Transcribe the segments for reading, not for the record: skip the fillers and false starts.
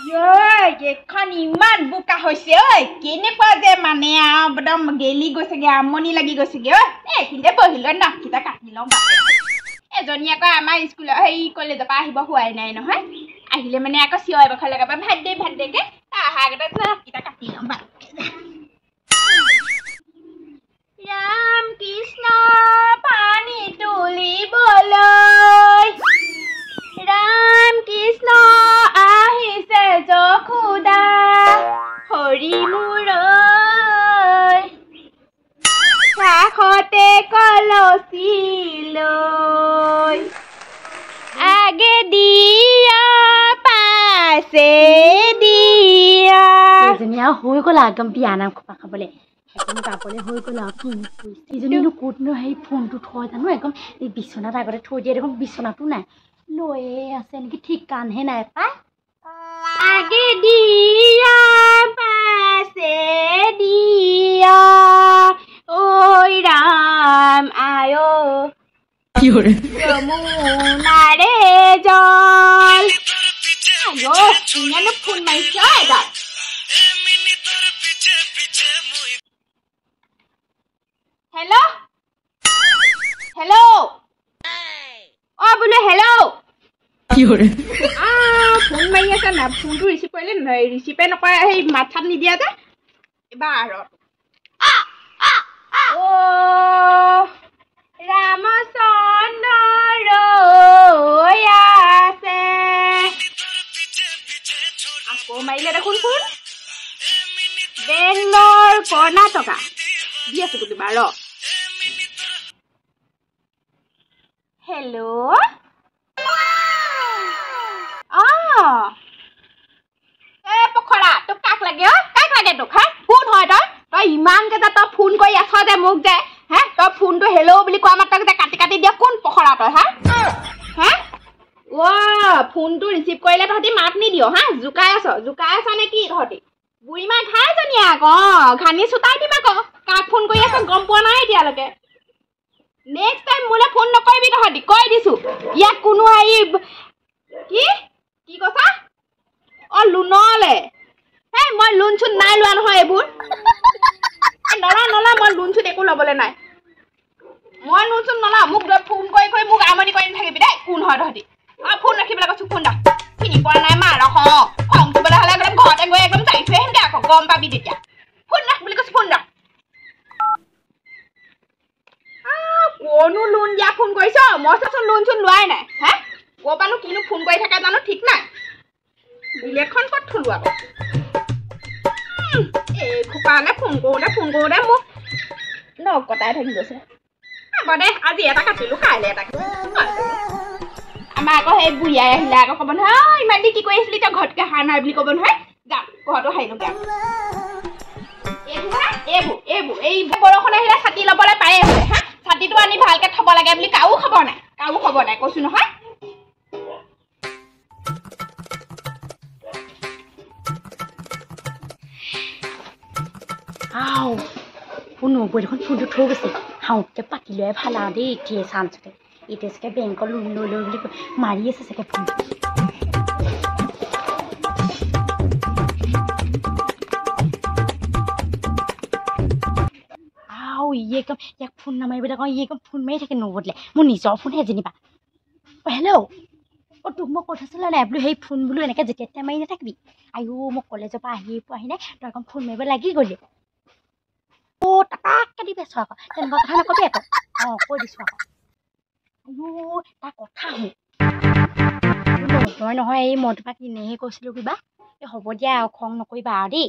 এখন ইমান বোকা হৈছে ঐ কেনেকুৱা যে মানে একদম গেলি গৈছেগে আমনি লাগি গৈছেগে ঐ এইখিনিতে বহিল ন কিটা কাটি লওঁ বাপে এজনী আকৌ আমাৰ স্কুলৰ সেই কলেজৰ পৰা আহিব হোৱাই নাই নহয় আহিলে মানে আকৌ চিঞৰ বাখৰ লগাব ভাত দেগে আহা আগতে কিটা কাটি লওঁ বাপে ৰাম কৃষ্ণ পানী তুলিবলৈ ৰাম কৃষ্ণ আহিছে যশোদা হৰি মূৰৈ কাষতে কলচি লৈ আগে দিয়া পাছে দিয়া এজনীয়া হৈ গ'ল একদম বিয়া নাম খোপা খাবলৈ একদম গাবলৈ হৈ গ'ল ইজনীনো ক'তনো সেই ফোনটো থৈ জানো একদম এই বিচনাত আগতে থৈ দিয়ে দেখোন বিচনাটো নাই লৈয়ে আছে নেকি ঠিক কাণহে নাই পাই আগে দিয়া পাছে দিয়া ঐ ৰাম আয়ো যমুনাৰে জল আয়ো ইমানো ফোন মাৰিছ এডাল হেল্ল' হেল্ল' অ বোলো হেল্ল' ফোন মাৰি আছে না ফোনটো ৰিচিভ কৰিলে ৰিচিভে নকৰে সেই মাত চাত নিদিয়া যে এবাৰ ৰামচন্দ্ৰ ৰৈ আছে আকৌ মাৰিলে দেখোন ফোন বেংলৰ কৰ্ণাটকা দি আছো কিবা ৰ হেল্ল' পখৰা তোক কাক লাগে কাক লাগে তোক হা কোন হয় তই ইমান কেইটা তই ফোন কৰি আছ যে মোক যে হে তই ফোনটো হেল্ল' বুলি কোৱা মাত্ৰক যে কাটি কাটি দিয়া কোন পখৰা তই হা ফোনটো ৰিচিভ কৰিলে তহঁতি মাত নিদিয় হা জোকাই আছ নে কি তহঁতি বুঢ়ী মাই খাই জানি আকৌ ঘানি চোতাই দিম আকৌ কাক ফোন কৰি আছ গম পোৱা নাই এতিয়ালৈকে নেক্সট টাইম মোলৈ ফোন নকৰিবি তহঁতি কৈ দিছো ইয়াক কোনো আহি কি কৈছা লোনলে হে মই লোন চোন নাই লোৱা নহয় এইবোৰ নলা মই লোন চোন একো ল'বলৈ নাই মই লোন চোন নলা মোক ফোন কৰি মোক আমনি কৰি নাথাকিবি দেই কোন হয় তহঁতি ফোন ৰাখিবলৈ কৈছো ফোন দা চিনি পোৱা নাই মা ৰখ খং কৰিবলৈ হ'লে একদম ঘৰতে গৈ একদম চাই থৈ আহিম দে আকৌ গম পাবি তেতিয়া ফোন ৰাখ বুলি কৈছো ফোন দা কোনো লোন দিয়া ফোন কৰিছ মই চোন লোন চোন লোৱাই নাই হে ক'ৰ পৰানো কিনো ফোন কৰি থাকে জানো ঠিক নাই বিলেখন ক'ত থলো আকৌ এই খোপালে ফোন কৰোঁতে মোক নকটাই থাকি গৈছে হ'ব দে আজি এটা কাটিলো কাইলৈ এটা আমাৰ আকৌ সেই বুঢ়িয়াই আহিলে আকৌ ক'ব নহয় ইমান দি কি কৰি আছিলি তই ঘৰতকৈ সাৰ নাই বুলি ক'ব নহয় যাম ঘৰতো হাৰিলোগৈ এইবোৰ এই বৰষুণ আহিলে ছাতি ল'বলৈ পায়ে আছে হা ছাতিটো আনি ভালকৈ থ'ব লাগে বুলি কাৰো খবৰ নাই কৈছো নহয় ফোন নবৈ দেখোন ফোনটো থৈ গৈছে হাওঁতে পাতি লৈ ভাল আৰু দেই এতিয়াই চাঞ্চতে এতিয়া চাগে বেংকৰ লোন লৈ বুলি কৈ মাৰি আছে চাগে ফোন ইয়াক ফোন নামাৰিবলৈ কওঁ একদম ফোন মাৰি থাকে নবদলে মোৰ নিজৰ ফোনহে যেনিবা হেল্ল' তোক মই কৈ থৈছিলো নাই বোলো সেই ফোন বোলো এনেকৈ যেতিয়া তেতিয়া মাৰি নাথাকিবি আয়ো মোক কলেজৰ পৰা পোৱাহি নাই তই এখন ফোন মাৰিব লাগি গ'লি তাকাকৈ দি পাইছোঁ আকৌ তেনেকুৱা কথা নকবি আকৌ কৈ দিছোঁ আকৌ আয়ো তাৰ কথা মই নহয় এই মই তোমাক এনেহে কৈছিলোঁ কিবা এই হ'ব দিয়া আৰু খং নকৰিবা আৰু দেই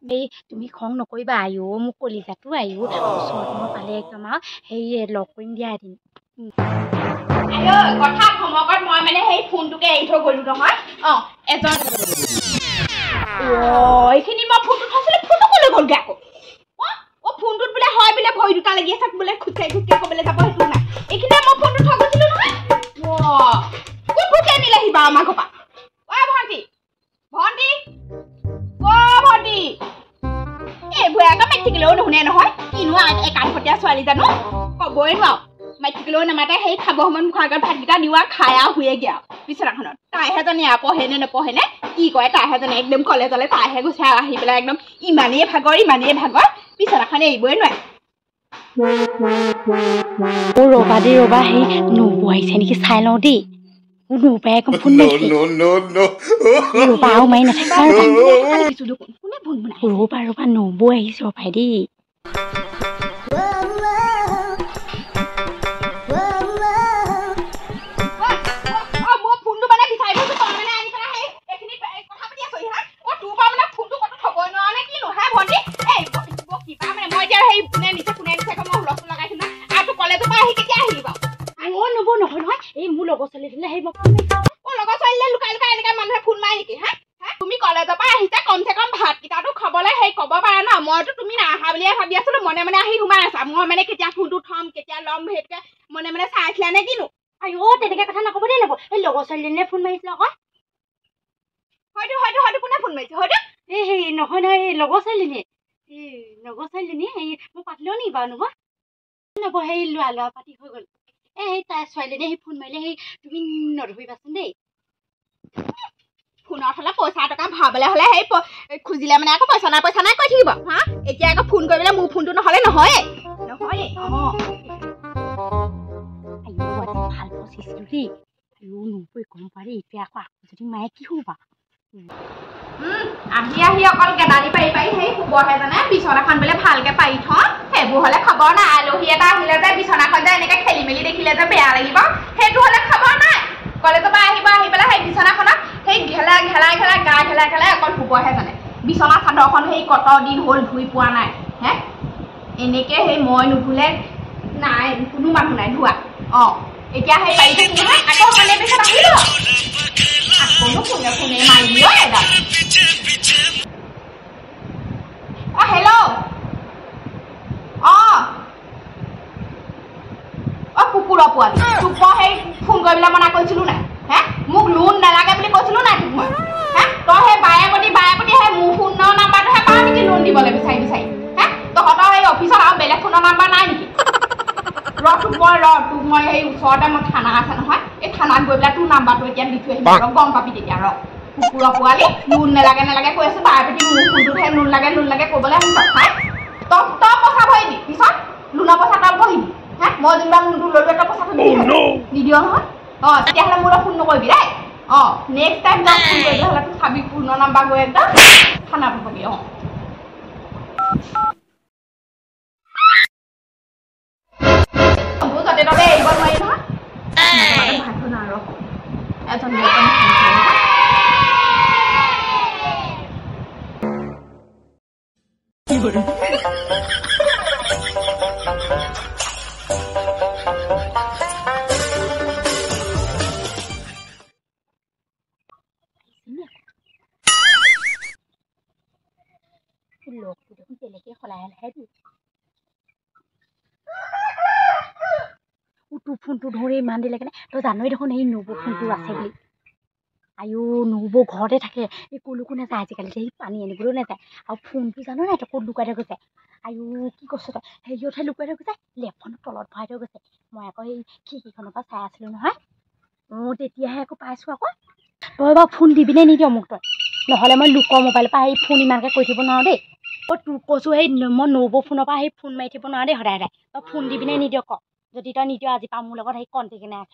এই তুমি খং নকৰিবা আয়ো মোক কলিজাটো আয়ো ওচৰত মই পালে একদম আৰু সেই লগ কৰিম দিয়া এদিন কথা সমকত মই মানে সেই ফোনটোকে এৰি থৈ গ'লো নহয় এজন এইখিনি মই ফোনটো থৈছিলোঁ ফোনটো ক'লৈ গ'লগৈ আকৌ ফোনটোত বোলে হয় বোলে ভৰি দুটা লাগি আছে বোলে খোজকাঢ়ি ক'বলৈ যাব সেইটো নাই এইখিনিতে মই ফোনটো থৈ গৈছিলোঁ নহয় কোন ভোকে নিলে আহিবা আমাৰ ঘৰ পৰা ভণ্টি এইবোৰ আকৌ মাতি থাকিলেও নুশুনে নহয় কিনো একানপতীয়া ছোৱালী জানো ক'বই নোৱাৰো মাতি থাকিলেও নামাতে সেই খাব সময়ত মুখৰ আগত ভাতকেইটা দিওঁ আৰু খাই আৰু শুৱেগে আৰু বিচনাখনত তাইহে জানি পঢ়ে নে নপঢ়ে নে কি কয় তাইহে জানে একদম কলেজলৈ তাইহে গৈছে আহি পেলাই একদম ইমানেই ভাগৰ বিচনাখনে এৰিবই নোৱাৰে ৰবা দেই ৰবা সেই নবৌ আহিছে নেকি চাই লওঁ দেই নবাই একদম ফোন মাৰিছে ৰবা আৰু মাৰি নাথাকিবা ৰবা নবৌ আহিছে ৰবাই দেই তুমি কলেজৰ পৰা আহিছে কমচে কম ভাতকেইটাটো খাবলৈ সেই ক'ব পাৰা ন মইতো তুমি নাহা বুলিয়ে ভাবি আছিলো মনে মনে আহি সোমাই আছা মই মানে কেতিয়া ফোনটো থম কেতিয়া ল'ম সেইটোকে মনে মনে চাইছিলা নে কিনো তেনেকে কথা নকব দেই নব এই লগৰ ছোৱালীজনীয়ে ফোন মাৰিছিলে আকৌ হয়তো কোনে ফোন মাৰিছে হয়তো এই নহয় এই লগৰ ছোৱালীজনীয়ে এই মোক পাতিলেও নি বাৰু নব সেই লোৱা পাতি হৈ গ'ল এই তাই ছোৱালীজনীয়ে সেই ফোন মাৰিলে সেই তুমি নধৰিবাচোন দেই ফোনত হলে পইচা টকা ভাবলে হলে সেই খুজিলে মানে আকৌ পইচা নাই কৈ থাকিব হা এতিয়া আকৌ ফোন কৰিবলৈ মোৰ ফোনটো নহলে নহয় ভাল পচিছিলো দেই নবৈ গম পাৰি এতিয়া আকৌ যদি মায়ে কি হবা আহি অকল গেদালি পাৰি সেই শুবহে জানে বিচনাখন বোলে ভালকে পাৰি থওঁ সেইবোৰ হলে খবৰ নাই আলহী এটা আহিলে যে বিচনাখন যে এনেকে খেলি মেলি দেখিলে যে বেয়া লাগিব সেইটো হলে খবৰ নাই কলেজৰ পৰা আহি পেলাই সেই বিচনাখনত সেই ঘেলাই গা ঘেলাই অকল শুবহে জানে বিচনা চাদৰখন সেই কত দিন হ'ল ধুই পোৱা নাই হে এনেকে সেই মই নুধুলে নাই কোনো মানুহ নাই ধোৱা এতিয়া সেই পাৰি থাকিলে আকৌ কালি পিছত আহিব আকৌনো ফোনে মাৰিলি এডাল হেল্ল' কুকুৰৰ পোৱালি তোক মই সেই ফোন কৰিবলৈ মনা কৰিছিলো নাই হে মোক লোন নালাগে বুলি কৈছিলো নাই তোক মই হে তই সেই বায়েকতি সেই মোৰ ফোনৰ নাম্বাৰটোহে পাওঁ নেকি লোন দিবলৈ বিচাৰি হে তহঁতৰ সেই অফিচত আৰু বেলেগ ফোনৰ নাম্বাৰ নাই নেকি তোক মই সেই ওচৰতে মই থানা আছে নহয় এই থানাত গৈ পেলাই তোৰ নাম্বাৰটো এতিয়া দি থৈ আহিব গম পাবি তেতিয়া কুকুৰৰ পোৱালি লোন নালাগে কৈ আছো তাৰ প্ৰতি মোৰ ফোনটোতহে লোন লাগে ক'বলৈ আহিছ তই পইচা ভৰিবি পিছত লোনৰ পইচা তই বহিবি হে মই যেনিবা লোনটো লৈ তই পইচাটো নিদিয় নহয় তেতিয়াহ'লে মোলৈ ফোন নকৰিবি দেই নেক্সট টাইম তই ফোন কৰিবি হ'লে তোক চাবি ফোনৰ নাম্বাৰ গৈ একদম থানাত পাবি যাতে ততে এৰিব নোৱাৰি নহয় এজন লগটো দেখোন তেনেকে সলাই দি তোৰ ফোনটো ধৰি ইমান দিলে কেনে তই জানই দেখোন সেই নবৌ ফোনটো আছে বুলি আইও নবৌ ঘৰতে থাকে এই কলৈকো নাযায় আজিকালি সেই পানী আনিবলৈও নাযায় আৰু ফোনটো জানো নাই তই ক'ত লুকাই থৈ গৈছে আইও কি কৈছ তই হেৰিয়তহে লুকুৱাই থৈ গৈছে লেপখনৰ তলত ভৰাই থৈ গৈছে মই আকৌ সেই খিৰিকীখনৰ পৰা চাই আছিলো নহয় তেতিয়াহে আকৌ পাইছো আকৌ তই বাৰু ফোন দিবিনে নিদিয় মোক তই নহ'লে মই লোকৰ মোবাইলৰ পৰা সেই ফোন ইমানকে কৰি থাকিব নোৱাৰো দেই তোক কৈছো সেই মই নবৌ ফোনৰ পৰা সেই ফোন মাৰি থাকিব নোৱাৰো দেই সদায় তই ফোন দিবিনে নিদিয় ক যদি তই নিদিয় আজি পৰা মোৰ লগত সেই কণ্টেক্ট নাই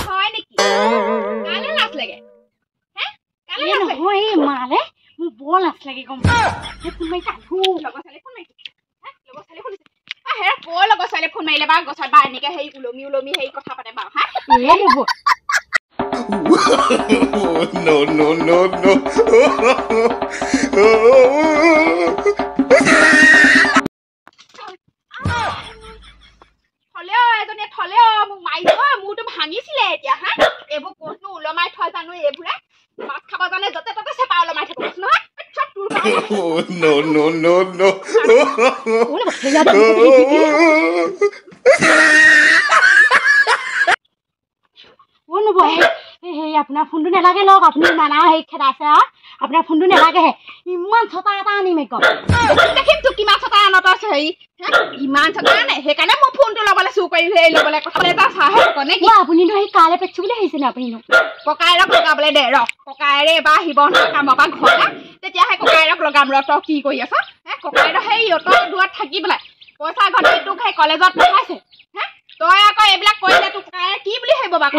হয় নেকি কালে লাজ লাগে নহয় মালে মোৰ বৰ লাজ লাগে গম ফোন মাৰি লগৰ ছোৱালী ফোন মাৰিলে বা গছত বা এনেকে সেই ওলমি সেই কথা পাতে বাৰু হা থলেও মোক মাৰিব মোৰতো ভাঙিছিলে এতিয়া হা এইবোৰ ক'তনো ওলমাই থয় জানো এইবোৰে মাছ খাব জানে য'তে ত'তে চেপা ওলমাই থাকো নহয় আপোনাৰ ফোনটো নালাগে লওক আপুনি নানা হেৰি খেদাইছে আৰু আপোনাৰ ফোনটো নালাগেহে ইমান ছটা এটা আনিম একদম দেখিম তোক কিমান ছটা আনত আছে হেৰি ইমান ছটা আনে সেইকাৰণে মই ফোনটো ল'বলৈ চুৰ কৰি ল'বলৈ কথা এটা চাহে কনে কি আপুনিনো সেই কালে পেটছো বুলি আহিছে নে আপুনিনো ককাইৰক লগাবলৈ দে ৰ ককাইৰে এবাৰ আহিব নহয় কামৰ পৰা ঘৰলৈ তেতিয়াহে ককাইৰক লগাম ৰ তই কি কৰি আছ ককাইৰ সেই অটৰ দূৰত থাকি পেলাই পইচা ঘটি তোক সেই কলেজত পঠাইছে তই আকৌ এইবিলাক কৰিলে তোক ককাইৰে কি বুলি ভাবিব বাৰু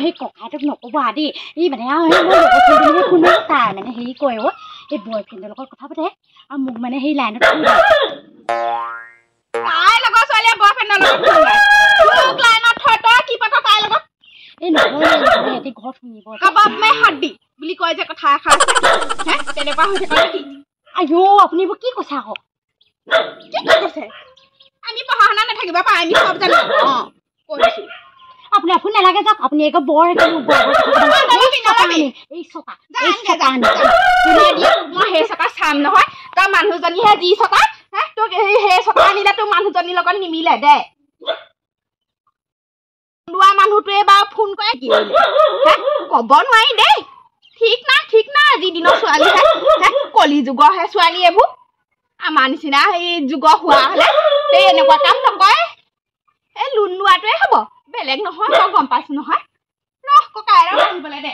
সেই ককাইটোক নক'ব আদি এই মানে কোনো তাৰ মানে হেৰি কয় এই বয়ফ্ৰেণ্ডৰ লগত কথা পাতে আৰু মোক মানে সেই লাইনত তাইৰ লগত ছোৱালীয়ে বয়ফ্ৰেণ্ডৰ লগত তোক লাইনত থৈ তই কি পাত তাইৰ লগত এই নহয় ঘৰত শুনিব কাবাব মে হাড্ডি বুলি কয় যে কথা এষাৰ তেনেকুৱা হৈ থাকে নেকি আইও আপুনি এইবোৰ কি কৈছে আকৌ কি কৈছে আমি পঢ়া শুনা নাথাকিব পাৰে আমি সব জানো কৈছো আপুনি আপুনি নালাগে যাওক আপুনি একো বৰ এই ছটা মই সেই ছটা চাম নহয় তই মানুহজনীহে যি ছটা তোক সেই ছটা আনিলে তোৰ মানুহজনীৰ লগত নিমিলে দে লোৱা মানুহটোৱে বাৰু ফোন কৰে কি ক'ব নোৱাৰি দেই ঠিক না আজি দিনৰ ছোৱালী কলি যুগৰহে ছোৱালী এইবোৰ আমাৰ নিচিনা সেই যুগৰ হোৱা হ'লে এই এনেকুৱা কাম নকৰে এই লোন লোৱাটোৱে হ'ব বেলেগ নহয় মই গম পাইছো নহয় ৰহ ককাইৰক আহিবলৈ দে